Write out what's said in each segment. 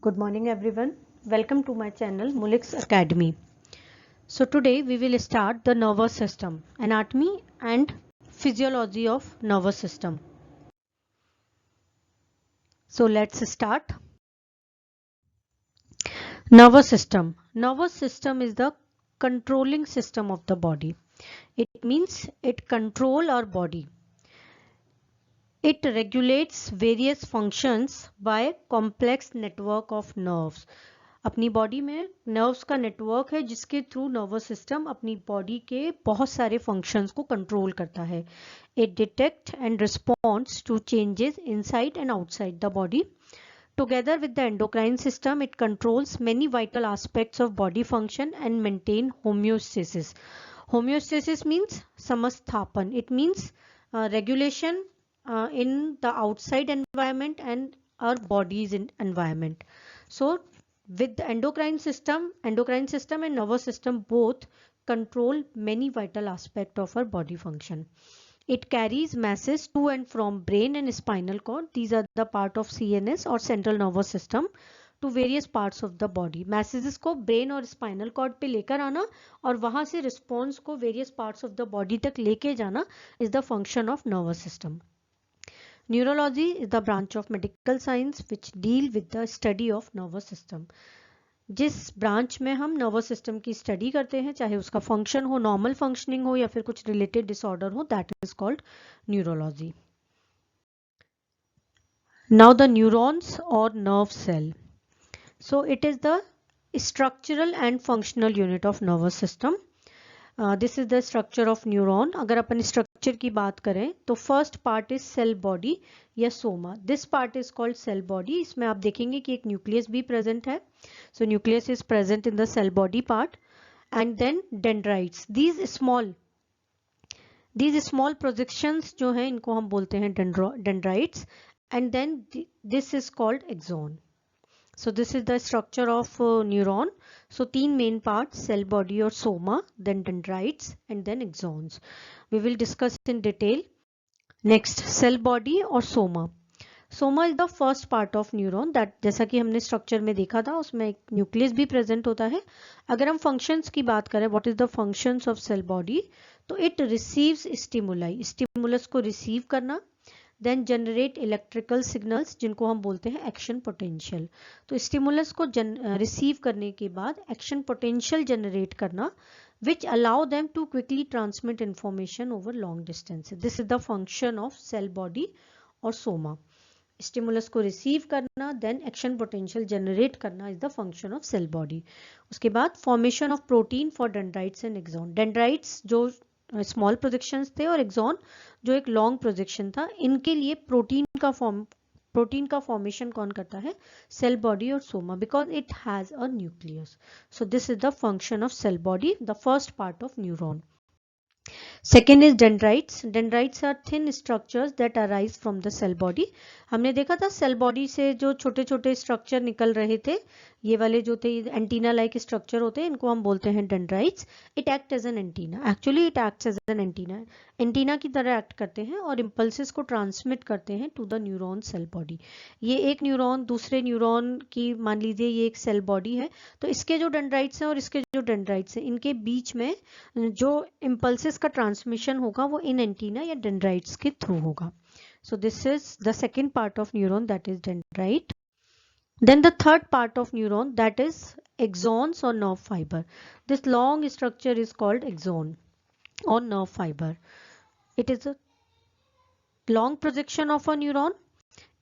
Good morning everyone. Welcome to my channel Mulix Academy. So today we will start the nervous system, anatomy and physiology of nervous system. So let's start. Nervous system. Nervous system is the controlling system of the body. It means it controls our body. It regulates various functions by complex network of nerves. अपनी body में nerves का network है जिसके through nervous system अपनी body के बहुत सारे functions को कंट्रोल करता है. It detect and responds to changes inside and outside the body. Together with the endocrine system, it controls many vital aspects of body function and maintain homeostasis. Homeostasis means samasthapana. It means regulation in the outside environment and our body's environment. So with the endocrine system and nervous system both control many vital aspects of our body function. It carries masses to and from brain and spinal cord. These are the part of CNS or central nervous system to various parts of the body. Masses को brain और spinal cord पे लेकर आना और वहां से response को various parts of the body तक लेके जाना is the function of nervous system. Neurology is the branch of medical science which deal with the study of nervous system. जिस ब्रांच में हम नर्वस सिस्टम की स्टडी करते हैं, चाहे उसका फंक्शन हो, नॉर्मल फंक्शनिंग हो या फिर कुछ रिलेटेड डिसऑर्डर हो, that is called neurology. Now the neurons और nerve cell. So it is the structural and functional unit of nervous system. This is the structure of neuron. अगर अपन structure की बात करें तो first part is cell body या soma. This part is called cell body. इसमें आप देखेंगे कि एक न्यूक्लियस भी प्रेजेंट है. So nucleus is present in the cell body part, and then dendrites. These small projections जो हैं इनको हम बोलते हैं dendrites, and then this is called axon. So this is the structure of neuron. So तीन main parts, cell body और soma, then dendrites and then axons. We will discuss in detail. Next, cell body और soma. Soma is the first part of neuron. That जैसा कि हमने structure में देखा था उसमें एक न्यूक्लियस भी प्रेजेंट होता है. अगर हम फंक्शंस की बात करें, what is the functions of cell body, तो इट रिसीव्स स्टिमुलाई. स्टिमुलस को रिसीव करना, देन जनरेट इलेक्ट्रिकल सिग्नल्स जिनको हम बोलते हैं एक्शन पोटेंशियल. तो स्टिमुलस को रिसीव करने के बाद एक्शन पोटेंशियल जनरेट करना which allow them to quickly transmit information over long distances. This is the function of cell body और soma. स्टिमुलस को रिसीव करना, देन एक्शन पोटेंशियल जनरेट करना is the function of cell body. उसके बाद formation of protein for dendrites and axon. Dendrites जो small projections थे और axon जो एक लॉन्ग प्रोजेक्शन था, इनके लिए प्रोटीन का फॉर्मेशन कौन करता है? सेल बॉडी और soma, because it has a nucleus. So this is the function of cell body, the first part of neuron. Second is dendrites. Dendrites are thin structures that arise from the cell body. हमने देखा था cell body से जो छोटे छोटे structure निकल रहे थे, ये वाले जो थे एंटीना लाइक स्ट्रक्चर होते हैं, इनको हम बोलते हैं dendrites. It act as an antenna. Actually it acts as an antenna. Antenna की तरह एक्ट करते हैं और इम्पल्सेस को ट्रांसमिट करते हैं to the neuron cell body. ये एक न्यूरॉन दूसरे न्यूरॉन की, मान लीजिए ये एक सेल बॉडी है, तो इसके जो डेंड्राइट्स हैं और इसके जो डेंड्राइट्स हैं, इनके बीच में जो इम्पल्सेस का ट्रांसमिशन होगा वो इन एंटीना या डेंड्राइट्स के थ्रू होगा. So this is the second part of neuron, that is dendrite. Then the third part of neuron, that is axons or nerve fiber. This long structure is called axon or nerve fiber. It is a long projection of a neuron.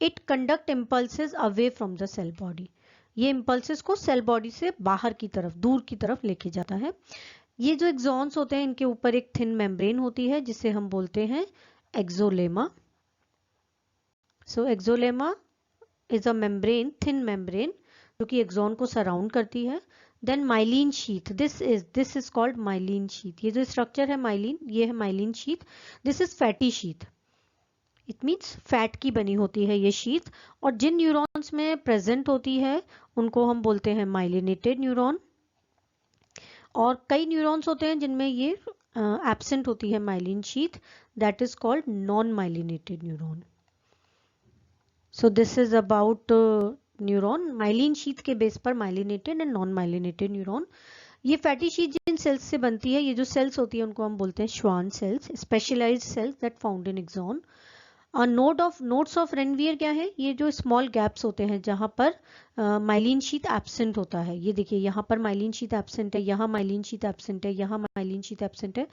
It conduct impulses away from the cell body. ये impulses को cell body से बाहर की तरफ, दूर की तरफ लेके जाता है. ये जो एक्सॉन्स होते हैं इनके ऊपर एक थिन मेम्ब्रेन होती है जिसे हम बोलते हैं axolemma. So exolema is a membrane, thin membrane, जो कि एक्सॉन को सराउंड करती है. Then myelin sheath. This is called myelin sheath. ये जो स्ट्रक्चर है myelin, ये है myelin sheath. This is fatty sheath. It means fat की बनी होती है ये शीथ, और जिन न्यूरॉन्स में प्रेजेंट होती है उनको हम बोलते हैं माइलिनेटेड न्यूरॉन, और कई न्यूरॉन्स होते हैं जिनमें ये एब्सेंट होती है myelin sheath, that is called non myelinated neuron. So this is about neuron. Myelin sheath के बेस पर myelinated and non myelinated neuron. ये फैटी शीथ जिन सेल्स से बनती है, ये जो सेल्स होती है उनको हम बोलते हैं Schwann cells, specialised cells that found in axon. Nodes of Ranvier क्या है? ये जो स्मॉल गैप्स होते हैं जहां पर माइलिन शीथ एब्सेंट होता है। ये देखिए यहाँ पर माइलिन शीथ एब्सेंट है, यहाँ माइलिन शीथ एब्सेंट है, यहाँ माइलिन शीथ एब्सेंट है।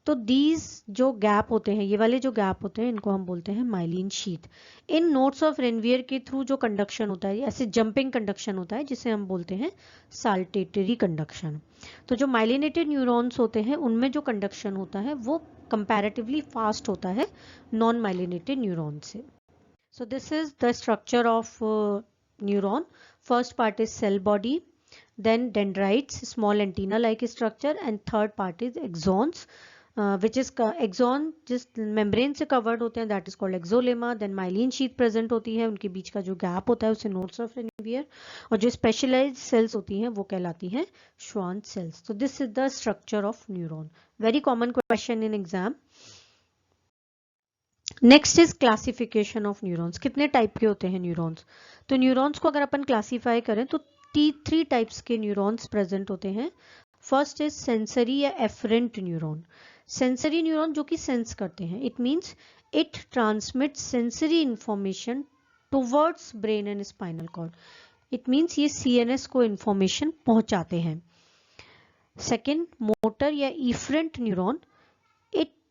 तो दीज जो गैप होते हैं, ये वाले जो गैप होते हैं, इनको हम बोलते हैं myelin sheath. In nodes of Ranvier के थ्रू जो कंडक्शन होता है, ऐसे जंपिंग कंडक्शन होता है जिसे हम बोलते हैं साल्टेटरी कंडक्शन। तो जो माइलिनेटेड न्यूरॉन्स होते हैं उनमें जो कंडक्शन होता है वो कंपैरेटिवली फास्ट होता है नॉन माइलिनेटेड न्यूरॉन से। So this is the structure of neuron. First part is cell body, then dendrites, small antenna-like structure, and third part is axons, which is axon जिस membrane से covered होते हैं, that is called exolemma. Then myelin sheath present होती है, उनके बीच का जो gap होता है उसे nodes of Ranvier, और जो specialized cells होती हैं वो कहलाती हैं Schwann cells. So this is the structure of neuron. Very common question in exam. Next is classification of neurons. कितने टाइप के होते हैं न्यूरॉन्स? तो न्यूरॉन्स को अगर अपन क्लासीफाई करें तो 3 टाइप्स के न्यूरॉन्स प्रेजेंट होते हैं। फर्स्ट इज सेंसरी या एफरेंट न्यूरॉन। सेंसरी न्यूरॉन जो कि सेंस करते हैं, it means it transmits sensory information towards brain and spinal cord. It means ये सीएनएस को इंफॉर्मेशन पहुंचाते हैं। सेकेंड, मोटर या efferent neuron,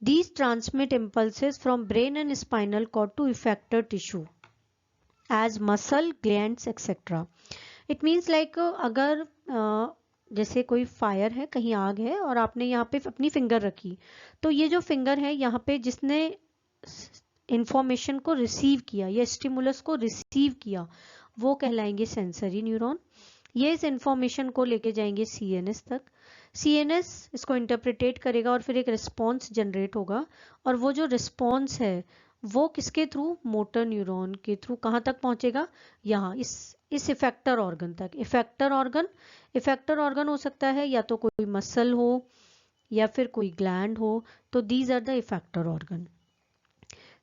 these transmit impulses from brain and spinal cord to effector tissue as muscle, glands, etc. It means like अगर जैसे कोई fire है, कहीं आग है और आपने यहाँ पे अपनी फिंगर रखी, तो ये जो फिंगर है यहाँ पे जिसने इंफॉर्मेशन को रिसीव किया या स्टिमुलस को रिसीव किया वो कहलाएंगे सेंसरी न्यूरॉन। ये इस इंफॉर्मेशन को लेके जाएंगे सीएनएस तक। सीएनएस इसको इंटरप्रिटेट करेगा और फिर एक रिस्पॉन्स जनरेट होगा, और वो जो रिस्पॉन्स है वो किसके थ्रू? मोटर न्यूरॉन के थ्रू कहाँ तक पहुंचेगा? यहाँ इस इफेक्टर ऑर्गन तक। इफेक्टर ऑर्गन हो सकता है या तो कोई मसल हो या फिर कोई ग्लैंड हो, तो these are the effector organ.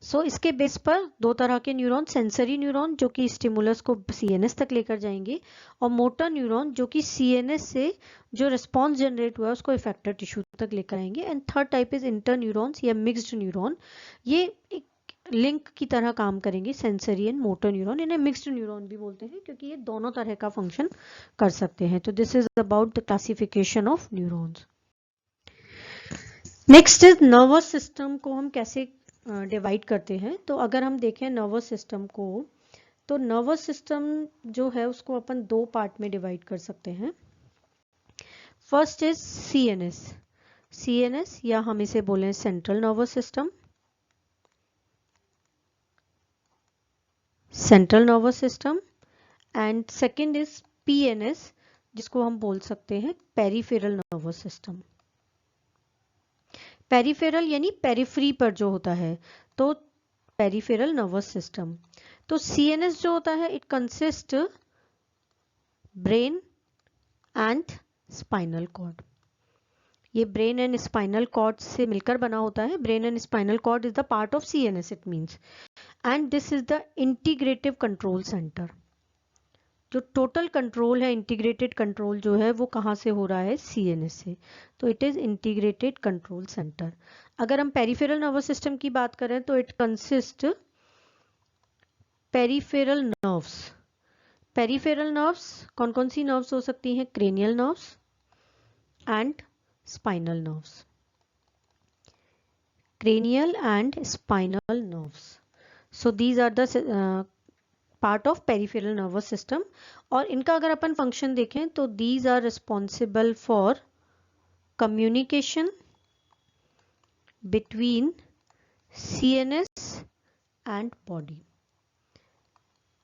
So इसके बेस पर 2 तरह के न्यूरॉन, सेंसरी न्यूरॉन जो कि स्टिमुलस को सीएनएस तक लेकर जाएंगे, और मोटर न्यूरॉन जो कि सीएनएस से जो रिस्पॉन्स जनरेट हुआ है उसको इफेक्टर टिश्यू तक लेकर आएंगे। And third type is inter neurons या मिक्स्ड न्यूरॉन। ये एक लिंक की तरह काम करेंगे, सेंसरी एंड मोटर न्यूरॉन। इन्हें मिक्स्ड न्यूरॉन भी बोलते हैं क्योंकि ये दोनों तरह का फंक्शन कर सकते हैं। तो this is about the classification of neurons. Next is nervous system को हम कैसे डिवाइड करते हैं। तो अगर हम देखें नर्वस सिस्टम को, तो नर्वस सिस्टम जो है उसको अपन 2 पार्ट में डिवाइड कर सकते हैं। फर्स्ट इज सीएनएस या हम इसे बोलें central nervous system, and second is PNS जिसको हम बोल सकते हैं पेरिफेरल नर्वस सिस्टम। पेरिफेरल यानी पेरिफेरी पर जो होता है, तो पेरिफेरल नर्वस सिस्टम। तो सीएनएस जो होता है it consist brain and spinal cord. ये ब्रेन एंड स्पाइनल कॉर्ड से मिलकर बना होता है। Brain and spinal cord is the part of CNS it means, and this is the integrative control centre. जो टोटल कंट्रोल है, इंटीग्रेटेड कंट्रोल जो है वो कहाँ से हो रहा है? सीएनएस से। तो it is integrated control centre. अगर हम पेरिफेरल नर्वस सिस्टम की बात करें तो it consist peripheral nerves. Peripheral nerves कौन कौन सी नर्व्स हो सकती हैं? Cranial nerves and spinal nerves. cranial and spinal nerves. So these are the part of peripheral nervous system. और इनका अगर अपन फंक्शन देखें तो these are responsible for communication between CNS and body.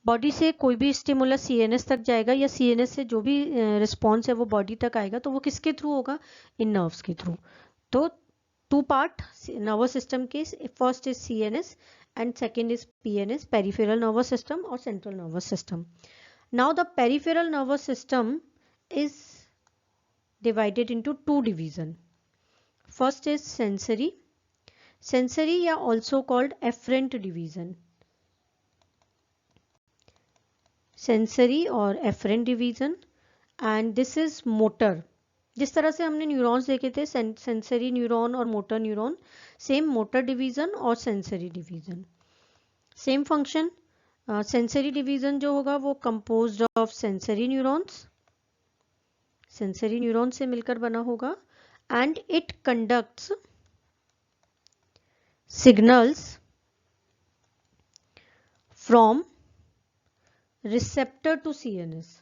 Body से कोई भी स्टिमुलस सीएनएस तक जाएगा या सीएनएस से जो भी रिस्पॉन्स है वो बॉडी तक आएगा, तो वो किसके थ्रू होगा? इन नर्व्स के थ्रू। तो 2 पार्ट नर्वस सिस्टम के, first is CNS and second is PNS, peripheral nervous system और central nervous system. Now the peripheral nervous system is divided into 2 division. First is sensory या also called afferent division. Sensory और afferent division, and this is motor. जिस तरह से हमने neurons देखे थे, sensory neuron और motor neuron, same motor division और sensory division, same function. Sensory division जो होगा वो composed of sensory neurons, sensory neuron से मिलकर बना होगा, and it conducts signals from receptor to CNS.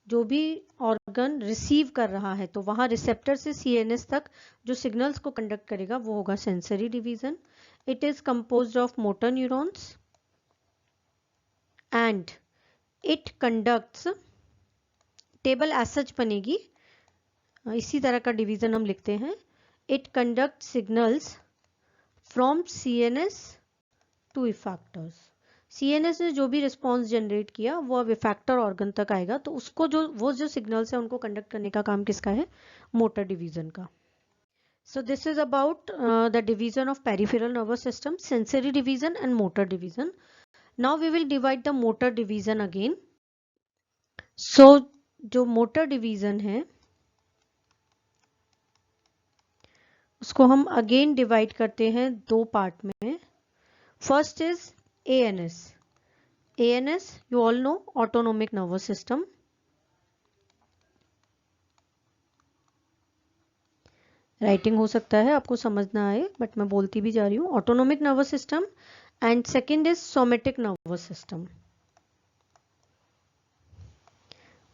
जो भी ऑर्गन रिसीव कर रहा है तो वहां रिसेप्टर से सीएनएस तक जो सिग्नल्स को कंडक्ट करेगा वो होगा sensory division. It is composed of motor neurons and it conducts, table as such बनेगी, इसी तरह का डिवीजन हम लिखते हैं। It conduct signals from CNS to effectors. CNS ने जो भी रिस्पॉन्स जनरेट किया वो अब इफेक्टर ऑर्गन तक आएगा, तो उसको जो सिग्नल्स है उनको कंडक्ट करने का काम किसका है? मोटर डिवीजन का। So this is about the division of peripheral nervous system, sensory division and motor division. Now we will divide the motor division again. So जो मोटर डिवीजन है उसको हम अगेन डिवाइड करते हैं दो पार्ट में। First is ANS. ANS, you all know, autonomic nervous system. Writing हो सकता है आपको समझ ना आए, बट मैं बोलती भी जा रही हूँ। Autonomic nervous system and second is somatic nervous system.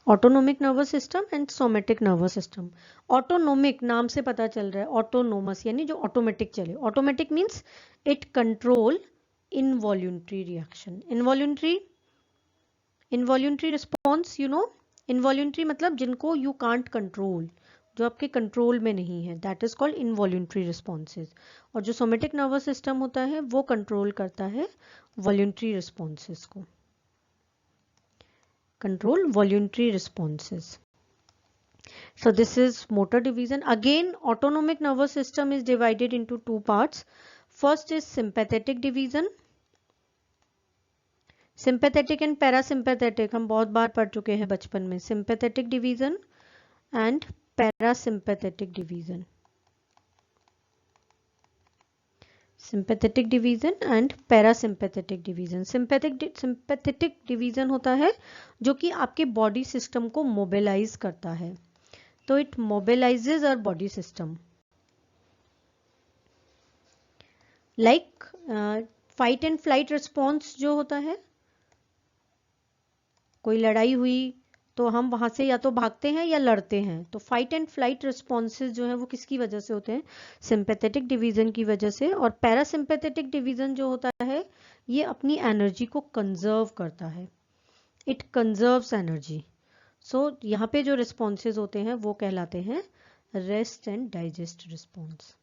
Autonomic nervous system and somatic nervous system. Autonomic नाम से पता चल रहा है, ऑटोनोमस यानी जो ऑटोमेटिक चले। Automatic means it control involuntary reaction. Involuntary response, you know, involuntary मतलब जिनको यू कांट कंट्रोल, जो आपके कंट्रोल में नहीं है, that is called involuntary responses. और जो सोमेटिक नर्वस सिस्टम होता है वो कंट्रोल करता है वॉल्यूंटरी रिस्पॉन्सेज को, control voluntary responses. So this is motor division. Again, autonomic nervous system is divided into two parts. First is sympathetic division. Sympathetic and parasympathetic हम बहुत बार पढ़ चुके हैं बचपन में। Sympathetic division and parasympathetic division. Sympathetic division and parasympathetic division. Sympathetic division होता है जो कि आपके बॉडी सिस्टम को मोबिलाइज करता है, तो it mobilises our body system. Like fight and flight response जो होता है, कोई लड़ाई हुई तो हम वहां से या तो भागते हैं या लड़ते हैं, तो फाइट एंड फ्लाइट रिस्पॉन्सेज जो है वो किसकी वजह से होते हैं? सिंपैथेटिक डिवीजन की वजह से। और पैरासिम्पैथेटिक डिवीजन जो होता है ये अपनी एनर्जी को कंजर्व करता है, इट कंजर्व्स एनर्जी। सो यहाँ पे जो रिस्पॉन्सेज होते हैं वो कहलाते हैं rest and digest response.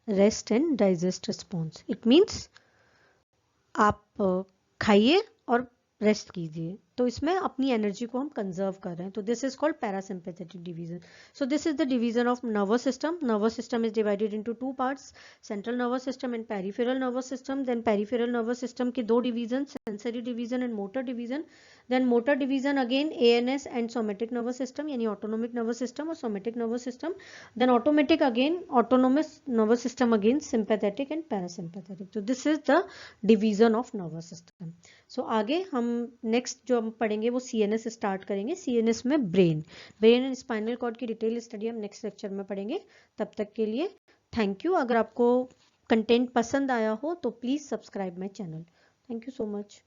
Rest and digest response, it means आप खाइए और रेस्ट कीजिए, तो इसमें अपनी एनर्जी को हम कंजर्व कर रहे हैं, तो this is called parasympathetic division. So this is the division of nervous system. Nervous system is divided into two parts, central nervous system and peripheral nervous system. Then peripheral nervous system के दो division, sensory division and motor division. Then motor division again ANS and somatic nervous system, यानी autonomic nervous system और somatic nervous system. Then automatic again autonomous nervous system again sympathetic and parasympathetic. तो this is the division of nervous system. So आगे हम next जो हम पढ़ेंगे वो CNS start करेंगे। CNS में ब्रेन एंड स्पाइनल कॉर्ड की डिटेल स्टडी हम नेक्स्ट लेक्चर में पढ़ेंगे। तब तक के लिए थैंक यू। अगर आपको कंटेंट पसंद आया हो तो please subscribe my channel. Thank you so much.